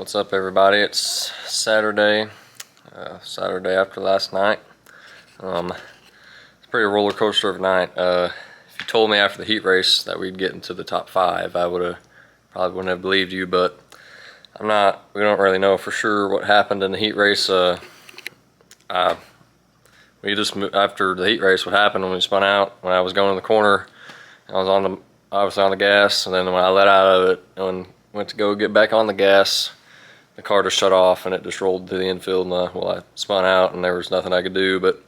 What's up, everybody? It's Saturday, Saturday after last night. It's a pretty roller coaster of a night. If you told me after the heat race that we'd get into the top 5, I probably wouldn't have believed you, but we don't really know for sure what happened in the heat race. We just moved, after the heat race, what happened when we spun out, when I was going in the corner, I was obviously on the gas, and then when I let out of it and went to go get back on the gas, the car just shut off and it just rolled to the infield, and I spun out and there was nothing I could do. But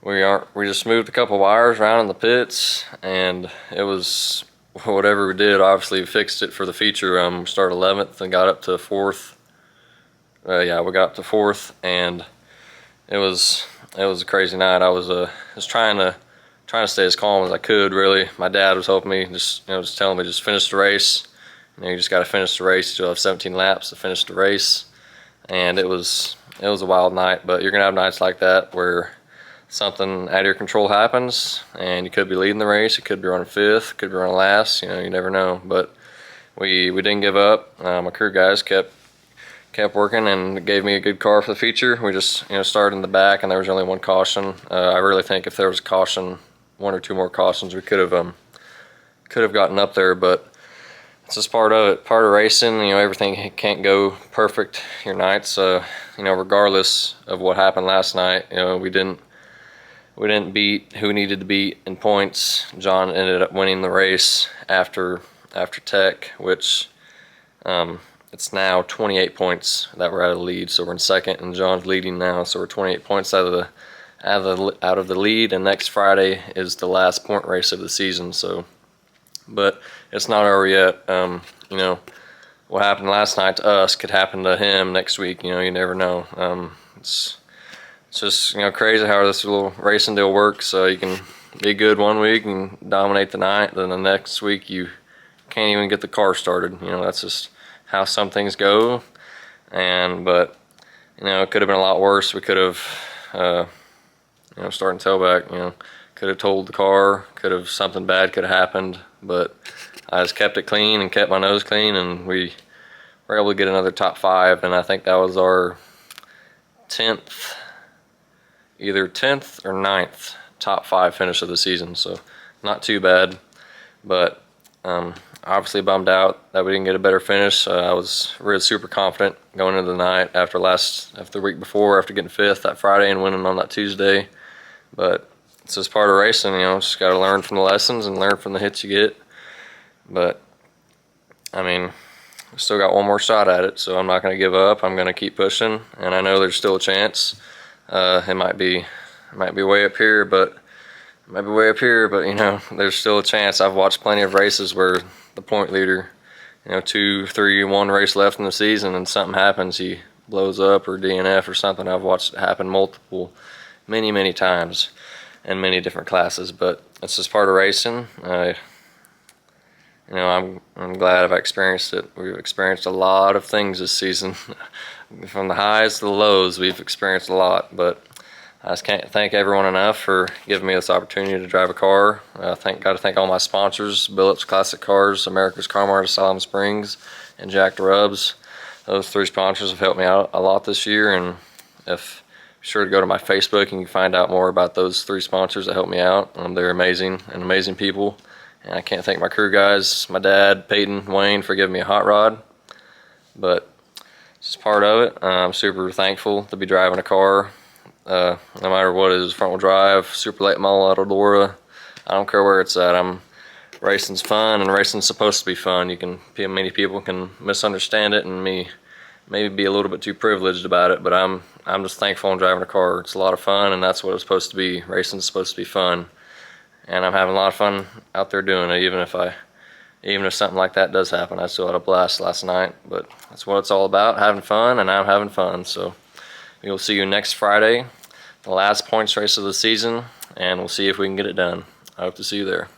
we just moved a couple wires around in the pits, and it was whatever we did. Obviously we fixed it for the feature. We started 11th and got up to 4th. We got up to 4th, and it was a crazy night. I was trying to stay as calm as I could, really. My dad was helping me, just telling me, just finish the race. You just got to finish the race. You still have 17 laps to finish the race. And it was a wild night, but you're gonna have nights like that where something out of your control happens, and you could be leading the race, you could be running 5th, could be running last. You never know. But we didn't give up. My crew guys kept working and gave me a good car for the feature. We just started in the back, and there was only one caution. I really think if there was a caution, 1 or 2 more cautions, we could have gotten up there. But it's just part of it, part of racing. Everything can't go perfect your nights. Regardless of what happened last night, we didn't beat who we needed to beat in points. John ended up winning the race after Tech, which it's now 28 points that we're out of the lead. So we're in 2nd, and John's leading now. So we're 28 points out of the lead, and next Friday is the last point race of the season. But it's not over yet. What happened last night to us could happen to him next week. You never know. It's just crazy how this little racing deal works. You can be good one week and dominate the night, then the next week you can't even get the car started. That's just how some things go. But it could have been a lot worse. We could have starting tailback, could have totaled the car, something bad could have happened, but I just kept it clean and kept my nose clean, and we were able to get another top 5, and I think that was our 10th, either 10th or 9th top 5 finish of the season. So not too bad, but obviously bummed out that we didn't get a better finish. I was really super confident going into the night after the week before, after getting 5th that Friday and winning on that Tuesday. But it's just part of racing. Just got to learn from the lessons and learn from the hits you get. But we still got one more shot at it, so I'm not going to give up. I'm going to keep pushing, and I know there's still a chance. It might be way up here, but there's still a chance. I've watched plenty of races where the point leader, 2, 3, 1 race left in the season, and something happens, he blows up or DNF or something. I've watched it happen many times in many different classes. But it's just part of racing. I'm glad I've experienced it. We've experienced a lot of things this season. From the highs to the lows, we've experienced a lot. But I just can't thank everyone enough for giving me this opportunity to drive a car. Got to thank all my sponsors: Billups Classic Cars, America's Car Mart of Siloam Springs, and Jack Rubs. Those 3 sponsors have helped me out a lot this year, and be sure to go to my Facebook and you can find out more about those 3 sponsors that helped me out. They're amazing people. And I can't thank my crew guys, my dad, Peyton, Wayne, for giving me a hot rod. But it's just part of it. I'm super thankful to be driving a car. No matter what it is, front wheel drive, super late model out of Dora. I don't care where it's at. Racing's fun, and racing's supposed to be fun. Many people can misunderstand it and maybe be a little bit too privileged about it, but I'm just thankful I'm driving a car. It's a lot of fun, and that's what it's supposed to be. Racing's supposed to be fun. And I'm having a lot of fun out there doing it, even if something like that does happen. I still had a blast last night, but that's what it's all about, having fun, and I'm having fun. So we will see you next Friday, the last points race of the season, and we'll see if we can get it done. I hope to see you there.